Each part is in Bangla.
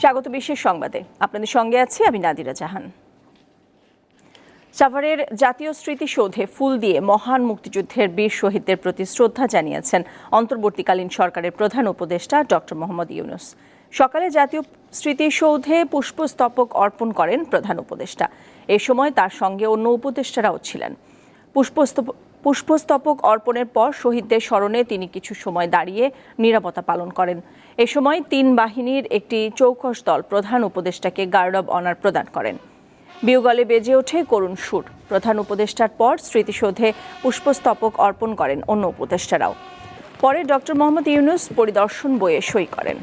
স্বাগত বিশেষ সংবাদে। আপনাদের সঙ্গে আছি আমি নাদিরা জাহান। সাভারের জাতীয় স্মৃতিসৌধে ফুল দিয়ে মহান মুক্তিযুদ্ধের বীর শহীদদের প্রতি শ্রদ্ধা জানিয়েছেন অন্তর্বর্তীকালীন সরকারের প্রধান উপদেষ্টা ডক্টর মোহাম্মদ ইউনূস। সকালে জাতীয় স্মৃতিসৌধে পুষ্পস্তবক অর্পণ করেন প্রধান উপদেষ্টা। এ সময় তার সঙ্গে অন্য উপদেষ্টারাও ছিলেন। পুষ্পস্তবক অর্পণের পর শহীদদের স্মরণে তিনি কিছু সময় দাঁড়িয়ে নীরবতা পালন করেন। এ সময় ৩ বাহিনীর একটি চৌকস দল প্রধান উপদেষ্টাকে গার্ড অব অনার প্রদান করেন। বিউগলে বেজে ওঠে করুণ সুর। প্রধান উপদেষ্টার পর স্মৃতিসৌধে পুষ্পস্তবক অর্পণ করেন অন্য উপদেষ্টারাও। পরে ডক্টর মোহাম্মদ ইউনূস পরিদর্শন বইয়ে সই করেন।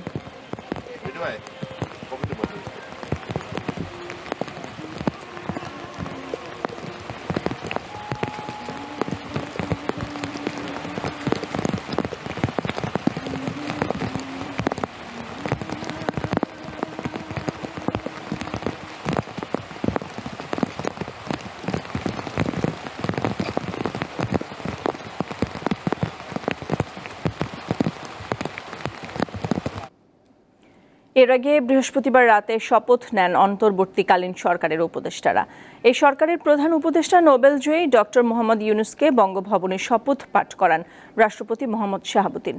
এর আগে বৃহস্পতিবার রাতে শপথ নেন অন্তর্বর্তীকালীন সরকারের উপদেষ্টারা। এই সরকারের প্রধান উপদেষ্টা নোবেলজয়ী ডক্টর মোহাম্মদ ইউনূসকে বঙ্গভবনে শপথ পাঠ করান রাষ্ট্রপতি মোহাম্মদ শাহাবুদ্দিন।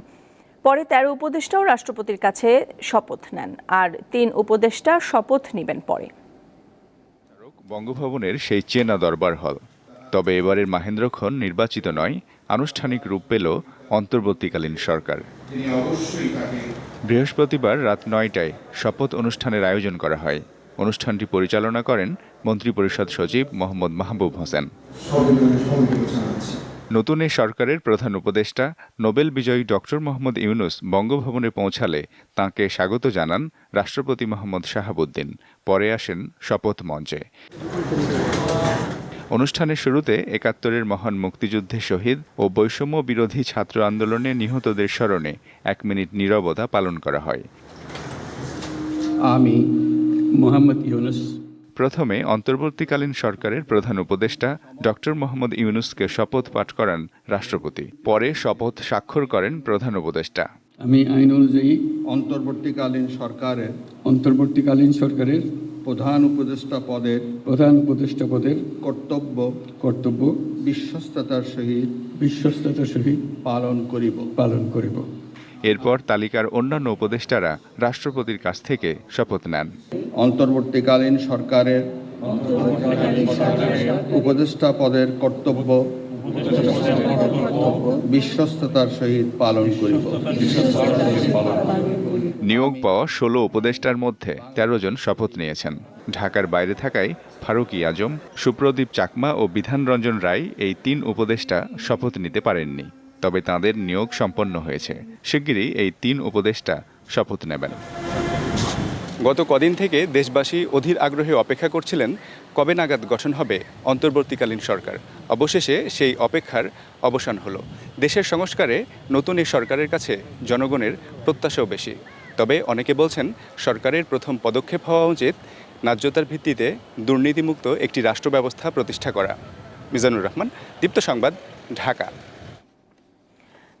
পরে ১৩ উপদেষ্টাও রাষ্ট্রপতির কাছে শপথ নেন, আর ৩ উপদেষ্টা শপথ নেবেন পরে। বঙ্গভবনের সেই চেনা দরবার হল। তবে এবারের মাহেন্দ্রক্ষণ নির্বাচিত নয়, আনুষ্ঠানিক রূপ পেল অন্তর্বর্তীকালীন সরকার। বৃহস্পতিবার রাত ৯টায় শপথ অনুষ্ঠানের আয়োজন করা হয়। অনুষ্ঠানটি পরিচালনা করেন মন্ত্রিপরিষদ সচিব মোহাম্মদ মাহবুব হোসেন। নতুন এই সরকারের প্রধান উপদেষ্টা নোবেল বিজয়ী ডক্টর মোহাম্মদ ইউনূস বঙ্গভবনে পৌঁছালে তাঁকে স্বাগত জানান রাষ্ট্রপতি মোহাম্মদ শাহাবুদ্দিন। পরে আসেন শপথ মঞ্চে। অনুষ্ঠানের শুরুতে ৭১-এর মহান মুক্তিযুদ্ধে শহীদ ও বৈষম্য বিরোধী ছাত্র আন্দোলনে নিহতদের স্মরণে ১ মিনিট নীরবতা পালন করা হয়। আমি মোহাম্মদ ইউনূস। প্রথমে অন্তর্বর্তীকালীন সরকারের প্রধান উপদেষ্টা ডক্টর মোহাম্মদ ইউনূসকে শপথ পাঠ করান রাষ্ট্রপতি। পরে শপথ স্বাক্ষর করেন প্রধান উপদেষ্টা। আমি আইন অনুযায়ী অন্তর্বর্তীকালীন সরকারের প্রধান উপদেষ্টা পদের কর্তব্য বিশ্বস্ততার সহিত পালন করিব। এরপর তালিকার অন্যান্য উপদেষ্টারা রাষ্ট্রপতির কাছ থেকে শপথ নেন। অন্তর্বর্তীকালীন সরকারের উপদেষ্টা পদের কর্তব্য বিশ্বস্ততার সহিত পালন করিব। নিয়োগ পাওয়া ১৬ উপদেষ্টার মধ্যে ১৩ জন শপথ নিয়েছেন। ঢাকার বাইরে থাকায় ফারুকী আজম, সুপ্রদীপ চাকমা ও বিধানরঞ্জন রায় এই ৩ উপদেষ্টা শপথ নিতে পারেননি। তবে তাঁদের নিয়োগ সম্পন্ন হয়েছে। শিগগিরই এই ৩ উপদেষ্টা শপথ নেবেন। গত কদিন থেকে দেশবাসী অধীর আগ্রহে অপেক্ষা করছিলেন কবে নাগাদ গঠন হবে অন্তর্বর্তীকালীন সরকার। অবশেষে সেই অপেক্ষার অবসান হলো। দেশের সংস্কারে নতুন এই সরকারের কাছে জনগণের প্রত্যাশাও বেশি। তবে অনেকে বলছেন সরকারের প্রথম পদক্ষেপ হওয়া উচিত ন্যায্যতার ভিত্তিতে দুর্নীতিমুক্ত একটি রাষ্ট্র ব্যবস্থা প্রতিষ্ঠা করা। মিজানুর রহমান, দীপ্ত সংবাদ, ঢাকা।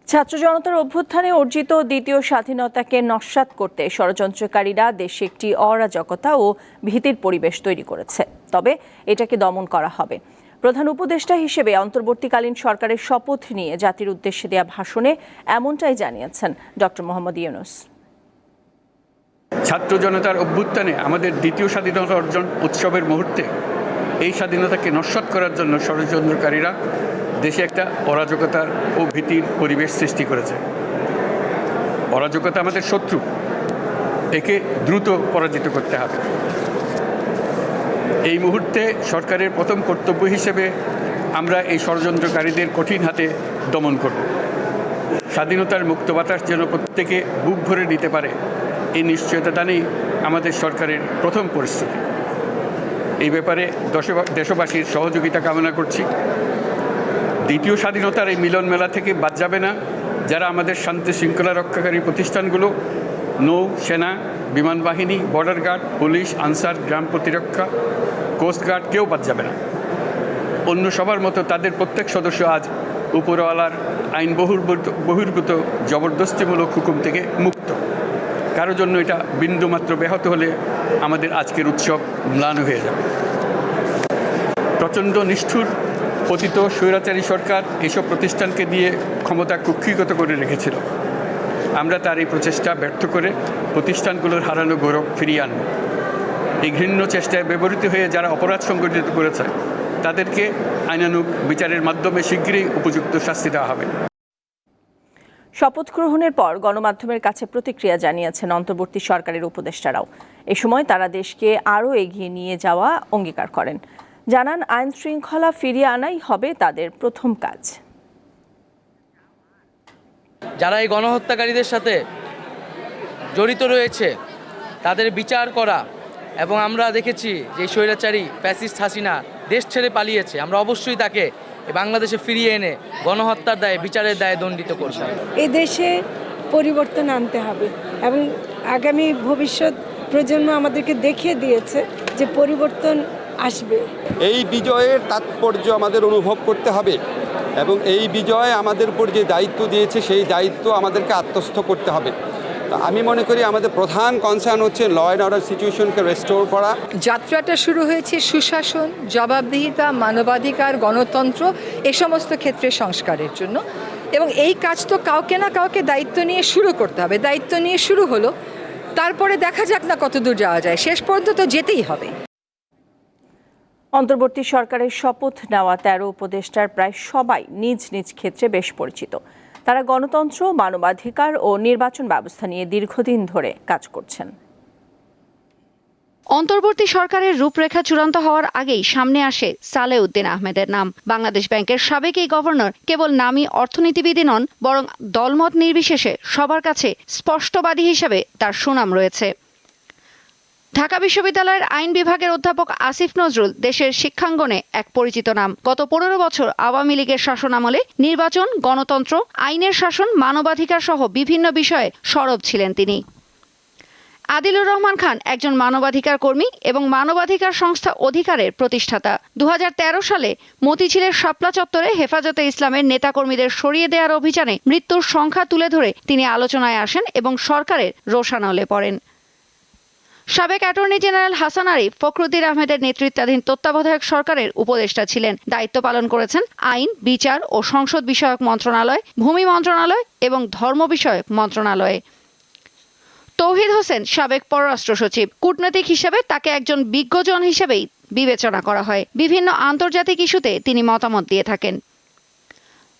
ছাত্র জনতার অভ্যুত্থানে অর্জিত দ্বিতীয় স্বাধীনতাকে নস্যাৎ করতে ষড়যন্ত্রকারীরা দেশে একটি অরাজকতা ও ভীতির পরিবেশ তৈরি করেছে। তবে এটাকে দমন করা হবে। প্রধান উপদেষ্টা হিসেবে অন্তর্বর্তীকালীন সরকারের শপথ নিয়ে জাতির উদ্দেশ্যে দেয়া ভাষণে এমনটাই জানিয়েছেন ডক্টর মোহাম্মদ ইউনূস। ছাত্র জনতার অভ্যুত্থানে আমাদের দ্বিতীয় স্বাধীনতা অর্জন উৎসবের মুহূর্তে এই স্বাধীনতাকে নস্যাৎ করার জন্য ষড়যন্ত্রকারীরা দেশে একটা অরাজকতার ও ভীতির পরিবেশ সৃষ্টি করেছে। অরাজকতা আমাদের শত্রু, একে দ্রুত পরাজিত করতে হবে। এই মুহূর্তে সরকারের প্রথম কর্তব্য হিসেবে আমরা এই ষড়যন্ত্রকারীদের কঠিন হাতে দমন করব। স্বাধীনতার মুক্ত বাতাস যেন প্রত্যেকে বুক ভরে নিতে পারে, এই নিশ্চয়তা দানেই আমাদের সরকারের প্রথম পরিস্থিতি। এই ব্যাপারে দেশবাসীর সহযোগিতা কামনা করছি। দ্বিতীয় স্বাধীনতার এই মিলন মেলা থেকে বাদ যাবে না যারা আমাদের শান্তি শৃঙ্খলা রক্ষাকারী প্রতিষ্ঠানগুলো, নৌ সেনা, বিমান বাহিনী, বর্ডার গার্ড, পুলিশ, আনসার, গ্রাম প্রতিরক্ষা, কোস্টগার্ড, কেউ বাদ যাবে না। অন্য সবার মতো তাদের প্রত্যেক সদস্য আজ উপরওয়ালার আইন বহির্ভূত জবরদস্তিমূলক হুকুম থেকে মুক্ত। কারো জন্য এটা বিন্দুমাত্র ব্যাহত হলে আমাদের আজকের উৎসব ম্লান হয়ে যাবে। প্রচণ্ড নিষ্ঠুর পতিত স্বৈরাচারী সরকার এসব প্রতিষ্ঠানকে দিয়ে ক্ষমতা কুক্ষিগত করে রেখেছিল। আমরা তার এই প্রচেষ্টা ব্যর্থ করে প্রতিষ্ঠানগুলোর হারানো গৌরব ফিরিয়ে আনব। এই ঘৃণ্য চেষ্টায় ব্যবহৃত হয়ে যারা অপরাধ সংগঠিত করেছে তাদেরকে আইনানুগ বিচারের মাধ্যমে শীঘ্রই উপযুক্ত শাস্তি দেওয়া হবে। শপথ গ্রহণের পর গণমাধ্যমের কাছে প্রতিক্রিয়া জানিয়েছেন অন্তর্বর্তী সরকারের উপদেষ্টারাও। এ সময় তারা দেশকে আরও এগিয়ে নিয়ে যাওয়া অঙ্গীকার করেন। জানান, আইন শৃঙ্খলা ফিরিয়ে আনাই হবে তাদের প্রথম কাজ। যারা এই গণহত্যাকারীদের সাথে জড়িত রয়েছে তাদের বিচার করা, এবং আমরা দেখেছি যে স্বৈরাচারী ফ্যাসিস্ট হাসিনা দেশ ছেড়ে পালিয়েছে, আমরা অবশ্যই তাকে বাংলাদেশে ফিরিয়ে এনে গণহত্যার দায়ে বিচারের দায়ে দণ্ডিত করব। এই দেশে পরিবর্তন আনতে হবে এবং আগামী ভবিষ্যৎ প্রজন্ম আমাদেরকে দেখিয়ে দিয়েছে যে পরিবর্তন আসবে। এই বিজয়ের তাৎপর্য আমাদের অনুভব করতে হবে এবং এই বিজয় আমাদের উপর যে দায়িত্ব দিয়েছে সেই দায়িত্ব আমাদেরকে আত্মস্থ করতে হবে। আমি মনে করি আমাদের প্রধান কনসার্ন হচ্ছে ল অ্যান্ড অর্ডার সিচুয়েশনকে রেস্টোর করা। যাত্রাটা শুরু হয়েছে সুশাসন, জবাবদিহিতা, মানবাধিকার, গণতন্ত্র এ সমস্ত ক্ষেত্রে সংস্কারের জন্য, এবং এই কাজ তো কাউকে না কাউকে দায়িত্ব নিয়ে শুরু করতে হবে। দায়িত্ব নিয়ে শুরু হলো, তারপরে দেখা যাক না কতদূর যাওয়া যায়, শেষ পর্যন্ত তো যেতেই হবে। অন্তর্বর্তী সরকারের শপথ নেওয়া 13 উপদেষ্টার প্রায় সবাই নিজ নিজ ক্ষেত্রে বেশ পরিচিত। তারা গণতন্ত্র, মানবাধিকার ও নির্বাচন ব্যবস্থা নিয়ে দীর্ঘদিন ধরে কাজ করছেন। অন্তর্বর্তী সরকারের রূপরেখা চূড়ান্ত হওয়ার আগেই সামনে আসে সালেউদ্দিন আহমেদের নাম। বাংলাদেশ ব্যাংকের সাবেক এই গভর্নর কেবল নামী অর্থনীতিবিদই নন, বরং দলমত নির্বিশেষে সবার কাছে স্পষ্টবাদী হিসেবে তার সুনাম রয়েছে। ঢাকা বিশ্ববিদ্যালয়ের আইন বিভাগের অধ্যাপক আসিফ নজরুল দেশের শিক্ষাঙ্গনে এক পরিচিত নাম। গত 15 বছর আওয়ামী লীগের শাসনামলে নির্বাচন, গণতন্ত্র, আইনের শাসন, মানবাধিকার সহ বিভিন্ন বিষয়ে সরব ছিলেন তিনি। আদিলুর রহমান খান একজন মানবাধিকার কর্মী এবং মানবাধিকার সংস্থা অধিকারের প্রতিষ্ঠাতা। 2013 সালে মতিঝিলের শাপলা চত্বরে হেফাজতে ইসলামের নেতাকর্মীদের সরিয়ে দেওয়ার অভিযানে মৃত্যুর সংখ্যা তুলে ধরে তিনি আলোচনায় আসেন এবং সরকারের রোষানলে পড়েন। সাবেক অ্যাটর্নি জেনারেল হাসান আরিফ ফখরুদ্দিন আহমেদের নেতৃত্বাধীন তত্ত্বাবধায়ক সরকারের উপদেষ্টা ছিলেন। দায়িত্ব পালন করেছেন আইন, বিচার ও সংসদ বিষয়ক মন্ত্রণালয়, ভূমি মন্ত্রণালয় এবং ধর্ম বিষয়ক মন্ত্রণালয়ে। তৌহিদ হোসেন সাবেক পররাষ্ট্র সচিব। কূটনৈতিক হিসেবে তাকে একজন বিজ্ঞজন হিসেবেই বিবেচনা করা হয়। বিভিন্ন আন্তর্জাতিক ইস্যুতে তিনি মতামত দিয়ে থাকেন।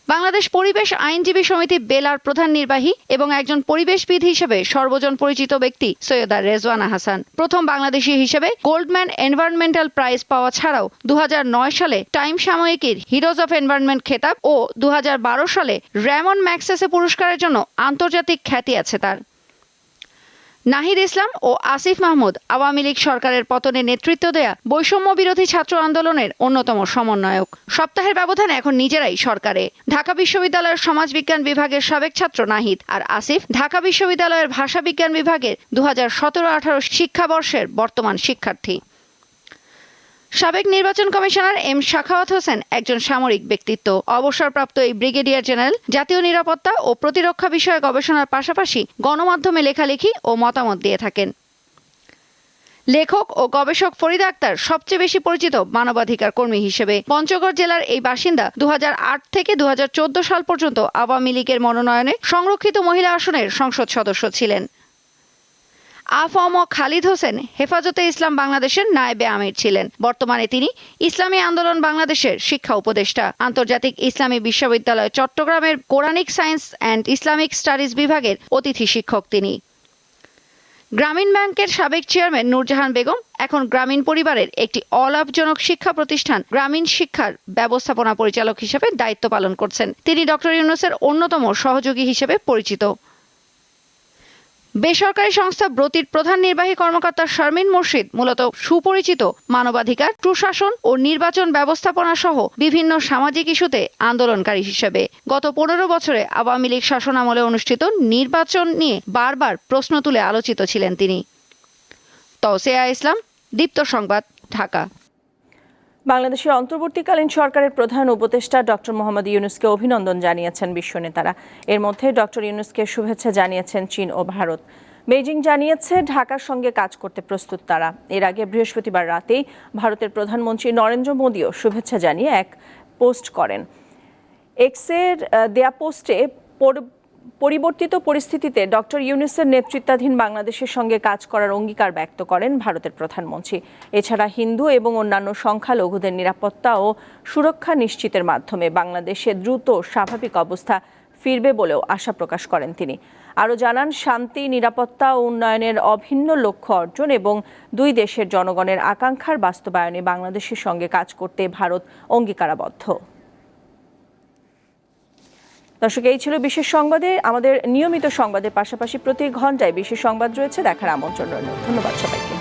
বাংলাদেশ পরিবেশ আইনজীবী সমিতি বেলার প্রধান নির্বাহী এবং একজন পরিবেশবিদ হিসেবে সর্বজন পরিচিত ব্যক্তি সৈয়দা রেজওয়ানা হাসান। প্রথম বাংলাদেশী হিসেবে গোল্ডম্যান এনভায়রনমেন্টাল প্রাইজ পাওয়া ছাড়াও 2009 সালে টাইম সাময়িকীর হিরোজ অফ এনভায়রনমেন্ট খেতাব ও 2012 সালে র্যামন ম্যাগসেসে পুরস্কারের জন্য আন্তর্জাতিক খ্যাতি আছে তার। নাহিদ ইসলাম ও আসিফ মাহমুদ আওয়ামী লীগ সরকারের পতনে নেতৃত্ব দেয়া বৈষম্য বিরোধী ছাত্র আন্দোলনের অন্যতম সমন্বয়ক। সপ্তাহের ব্যবধানে এখন নিজেরাই সরকারে। ঢাকা বিশ্ববিদ্যালয়ের সমাজবিজ্ঞান বিভাগের সাবেক ছাত্র নাহিদ আর আসিফ ঢাকা বিশ্ববিদ্যালয়ের ভাষাবিজ্ঞান বিভাগের 2017-18 শিক্ষাবর্ষের বর্তমান শিক্ষার্থী। সাবেক নির্বাচন কমিশনার এম শাখাওয়াত হোসেন একজন সামরিক ব্যক্তিত্ব। অবসরপ্রাপ্ত এই ব্রিগেডিয়ার জেনারেল জাতীয় নিরাপত্তা ও প্রতিরক্ষা বিষয়ে গবেষণার পাশাপাশি গণমাধ্যমে লেখালেখি ও মতামত দিয়ে থাকেন। লেখক ও গবেষক ফরিদা আক্তার সবচেয়ে বেশি পরিচিত মানবাধিকার কর্মী হিসেবে। পঞ্চগড় জেলার এই বাসিন্দা 2008 থেকে 2014 সাল পর্যন্ত আওয়ামী লীগের মনোনয়নে সংরক্ষিত মহিলা আসনের সংসদ সদস্য ছিলেন। আফম খালিদ হোসেন হেফাজতে ইসলাম বাংলাদেশের নায়েবে আমির ছিলেন। বর্তমানে তিনি ইসলামী আন্দোলন বাংলাদেশের শিক্ষা উপদেষ্টা। আন্তর্জাতিক ইসলামী বিশ্ববিদ্যালয় চট্টগ্রামের Quranic science and Islamic studies বিভাগের অতিথি শিক্ষক তিনি। গ্রামীণ ব্যাংকের সাবেক চেয়ারম্যান নূরজাহান বেগম এখন গ্রামীণ পরিবারের একটি অলাভজনক শিক্ষা প্রতিষ্ঠান গ্রামীণ শিক্ষার ব্যবস্থাপনা পরিচালক হিসেবে দায়িত্ব পালন করছেন। তিনি ডক্টর ইউনূসের অন্যতম সহযোগী হিসেবে পরিচিত। বেসরকারি সংস্থা ব্রতির প্রধান নির্বাহী কর্মকর্তা শারমিন মুর্শিদ মূলত সুপরিচিত মানবাধিকার, সুশাসন ও নির্বাচন ব্যবস্থাপনা সহ বিভিন্ন সামাজিক ইস্যুতে আন্দোলনকারী হিসেবে গত 15 বছরে আওয়ামী লীগ শাসনামলে অনুষ্ঠিত নির্বাচন নিয়ে বারবার প্রশ্ন তুলে আলোচিত ছিলেন তিনি। তৌসিয়া ইসলাম, দীপ্ত সংবাদ, ঢাকা। বাংলাদেশের অন্তর্বর্তীকালীন সরকারের প্রধান উপদেষ্টা ডক্টর মোহাম্মদ ইউনূসকে অভিনন্দন জানিয়েছেন বিশ্ব নেতারা। এর মধ্যে ডক্টর ইউনূসকে শুভেচ্ছা জানিয়েছেন চীন ও ভারত। বেইজিং জানিয়েছে ঢাকার সঙ্গে কাজ করতে প্রস্তুত তারা। এর আগে বৃহস্পতিবার রাতেই ভারতের প্রধানমন্ত্রী নরেন্দ্র মোদীও শুভেচ্ছা জানিয়ে এক পোস্ট করেন। এক্সের দেয়া পোস্টে পরিবর্তিত পরিস্থিতিতে ডক্টর ইউনূসের নেতৃত্বাধীন বাংলাদেশের সঙ্গে কাজ করার অঙ্গীকার ব্যক্ত করেন ভারতের প্রধানমন্ত্রী। এছাড়া হিন্দু এবং অন্যান্য সংখ্যালঘুদের নিরাপত্তা ও সুরক্ষা নিশ্চিতের মাধ্যমে বাংলাদেশে দ্রুত স্বাভাবিক অবস্থা ফিরবে বলেও আশা প্রকাশ করেন তিনি। আরও জানান, শান্তি, নিরাপত্তা ও উন্নয়নের অভিন্ন লক্ষ্য অর্জন এবং দুই দেশের জনগণের আকাঙ্ক্ষার বাস্তবায়নে বাংলাদেশের সঙ্গে কাজ করতে ভারত অঙ্গীকারাবদ্ধ। দর্শক, এই ছিল বিশেষ সংবাদে। আমাদের নিয়মিত সংবাদের পাশাপাশি প্রতি ঘন্টায় বিশেষ সংবাদ রয়েছে, দেখার আমন্ত্রণ রইল। ধন্যবাদ সবাইকে।